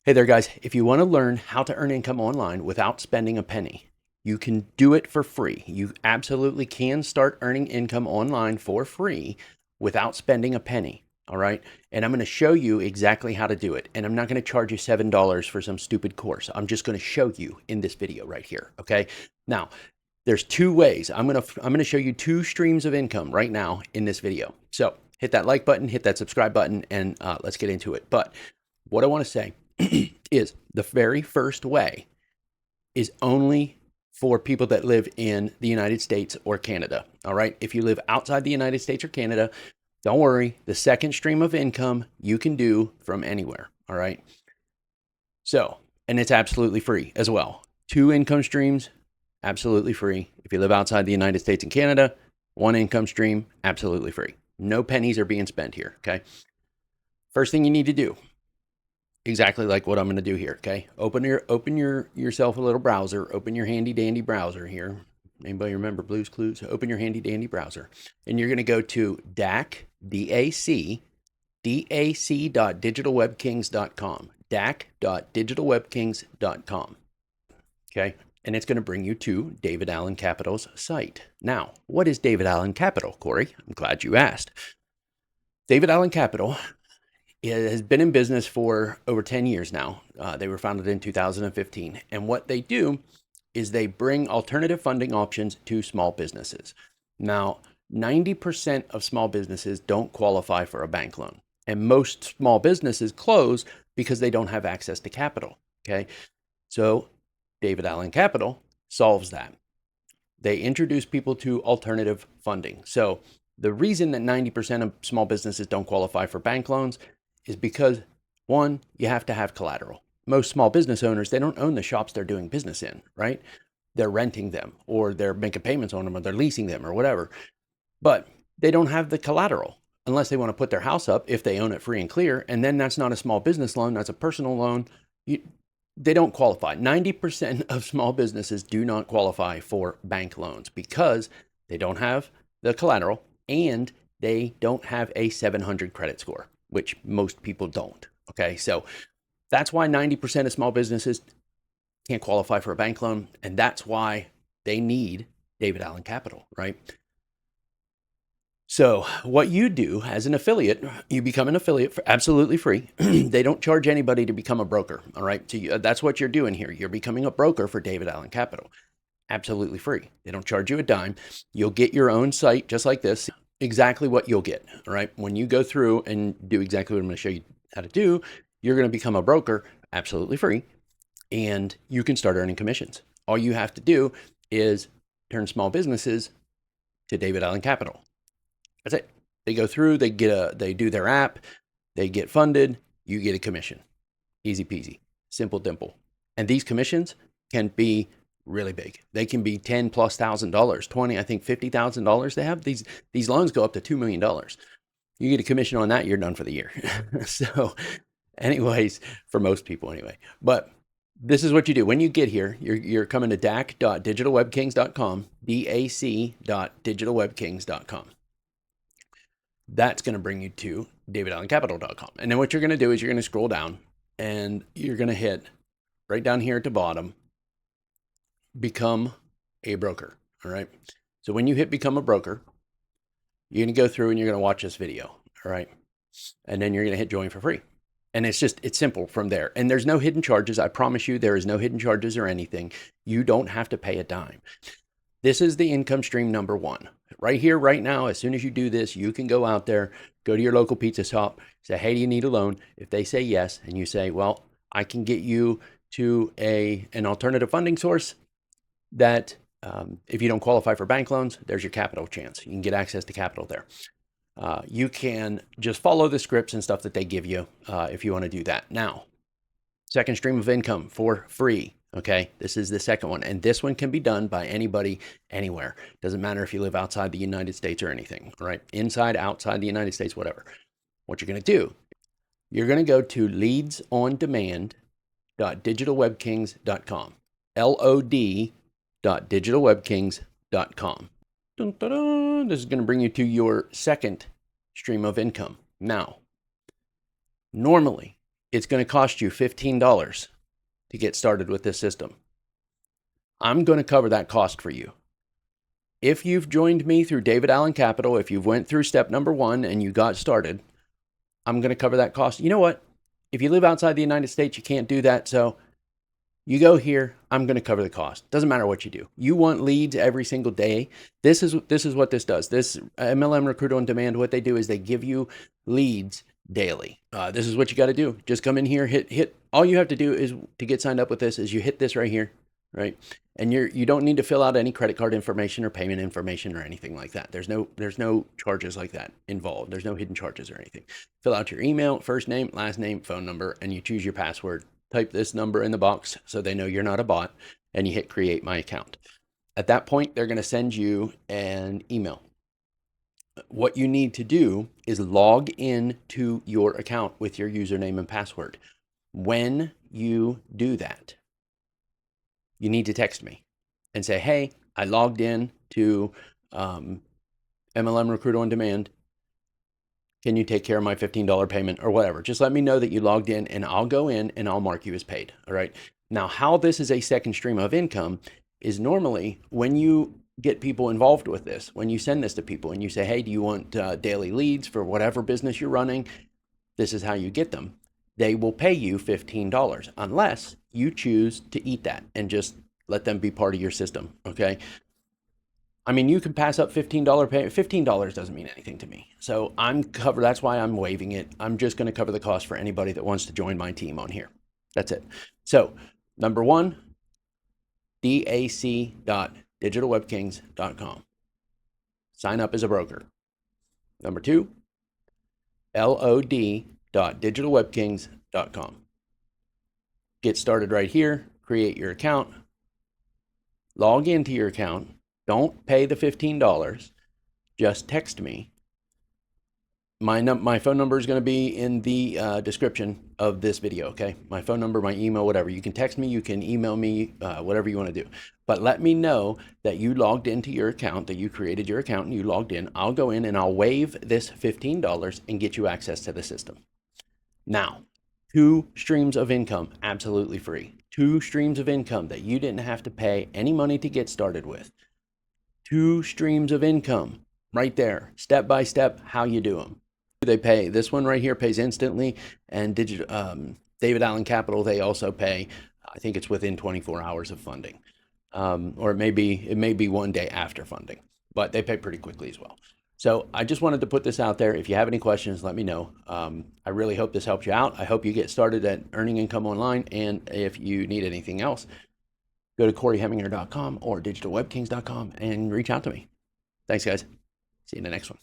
Hey there, guys. If you want to learn how to earn income online without spending a penny, you can do it for free. You absolutely can start earning income online for free without spending a penny. All right. And I'm going to show you exactly how to do it. And I'm not going to charge you $7 for some stupid course. I'm just going to show you in this video right here. Okay. Now, there's two ways. I'm going to show you two streams of income right now in this video. So hit that like button, hit that subscribe button, and let's get into it. But what I want to say is the very first way is only for people that live in the United States or Canada. All right. If you live outside the United States or Canada, don't worry. The second stream of income you can do from anywhere. All right. So, and it's absolutely free as well. Two income streams, absolutely free. If you live outside the United States and Canada, one income stream, absolutely free. No pennies are being spent here. Okay. First thing you need to do, exactly like what I'm going to do here. Okay. Open yourself a little browser, open your handy dandy browser here. Anybody remember Blue's Clues? Open your handy dandy browser and you're going to go to dac.digitalwebkings.com, dac.digitalwebkings.com. Okay. And it's going to bring you to David Allen Capital's site. Now, what is David Allen Capital, Corey? I'm glad you asked. David Allen Capital has been in business for over 10 years now. They were founded in 2015. And what they do is they bring alternative funding options to small businesses. Now, 90% of small businesses don't qualify for a bank loan. And most small businesses close because they don't have access to capital. Okay. So David Allen Capital solves that. They introduce people to alternative funding. So the reason that 90% of small businesses don't qualify for bank loans is because, one, you have to have collateral. Most small business owners, they don't own the shops they're doing business in, right? They're renting them or they're making payments on them or they're leasing them or whatever. But they don't have the collateral unless they want to put their house up if they own it free and clear. And then that's not a small business loan, that's a personal loan. They don't qualify. 90% of small businesses do not qualify for bank loans because they don't have the collateral and they don't have a 700 credit score, which most people don't. Okay. So that's why 90% of small businesses can't qualify for a bank loan. And that's why they need David Allen Capital, right? So what you do as an affiliate, you become an affiliate for absolutely free. They don't charge anybody to become a broker. All right. So that's what you're doing here. You're becoming a broker for David Allen Capital. Absolutely free. They don't charge you a dime. You'll get your own site just like this. Exactly what you'll get. All right. When you go through and do exactly what I'm going to show you how to do, you're going to become a broker absolutely free and you can start earning commissions. All you have to do is turn small businesses to David Allen Capital. That's it. They go through, they do their app, they get funded, you get a commission. Easy peasy, simple dimple. And these commissions can be really big. They can be $10,000+, 20, I think $50,000 they have. These loans go up to $2 million. You get a commission on that, you're done for the year. So anyways, for most people anyway. But this is what you do. When you get here, you're coming to dac.digitalwebkings.com, dac.digitalwebkings.com. That's going to bring you to davidallencapital.com. And then what you're going to do is you're going to scroll down and you're going to hit right down here at the bottom, become a broker. All right. So when you hit become a broker, you're going to go through and you're going to watch this video. All right. And then you're going to hit join for free. And it's simple from there. And there's no hidden charges. I promise you, there is no hidden charges or anything. You don't have to pay a dime. This is the income stream number one. Right here, right now, as soon as you do this, you can go out there, go to your local pizza shop, say, hey, do you need a loan? If they say yes, and you say, well, I can get you to an alternative funding source that if you don't qualify for bank loans, there's your capital chance. You can get access to capital there. You can just follow the scripts and stuff that they give you if you want to do that. Now, second stream of income for free. Okay, this is the second one. And this one can be done by anybody, anywhere. Doesn't matter if you live outside the United States or anything, all right? Inside, outside the United States, whatever. What you're going to do, you're going to go to leadsondemand.digitalwebkings.com, LOD.digitalwebkings.com. Dun, dun, dun. This is going to bring you to your second stream of income. Now, normally, it's going to cost you $15 to get started with this system. I'm going to cover that cost for you. If you've joined me through David Allen Capital, if you've went through step number 1 and you got started, I'm going to cover that cost. You know what? If you live outside the United States, you can't do that. So you go here, I'm going to cover the cost. Doesn't matter what you do. You want leads every single day. This is what this does. This MLM Recruiter on Demand, what they do is they give you leads daily. This is what you got to do. Just come in here, hit. All you have to do is to get signed up with this is you hit this right here, right? And you don't need to fill out any credit card information or payment information or anything like that. There's no charges like that involved. There's no hidden charges or anything. Fill out your email, first name, last name, phone number, and you choose your password. Type this number in the box so they know you're not a bot, and you hit create my account. At that point, they're going to send you an email. What you need to do is log in to your account with your username and password. When you do that, you need to text me and say, hey, I logged in to MLM Recruiter on Demand. Can you take care of my $15 payment or whatever? Just let me know that you logged in and I'll go in and I'll mark you as paid. All right. Now, how this is a second stream of income is normally when you get people involved with this, when you send this to people and you say, hey, do you want daily leads for whatever business you're running? This is how you get them. They will pay you $15 unless you choose to eat that and just let them be part of your system. Okay. I mean, you can pass up $15 pay. $15 doesn't mean anything to me. So I'm covered. That's why I'm waiving it. I'm just going to cover the cost for anybody that wants to join my team on here. That's it. So number 1, dac.digitalwebkings.com. Sign up as a broker. Number 2, lod.digitalwebkings.com. Get started right here. Create your account. Log into your account. Don't pay the $15. Just text me. My phone number is going to be in the description of this video, okay? My phone number, my email, whatever. You can text me, you can email me, whatever you want to do. But let me know that you logged into your account, that you created your account and you logged in. I'll go in and I'll waive this $15 and get you access to the system. Now, 2 streams of income, absolutely free. 2 streams of income that you didn't have to pay any money to get started with. 2 streams of income right there, step by step, how you do them. They pay. This one right here pays instantly, and David Allen Capital, they also pay. I think it's within 24 hours of funding, or it may be 1 day after funding, but they pay pretty quickly as well. So I just wanted to put this out there. If you have any questions, let me know. I really hope this helps you out. I hope you get started at earning income online, and if you need anything else, go to CoryHemminger.com or digitalwebkings.com and reach out to me. Thanks, guys. See you in the next one.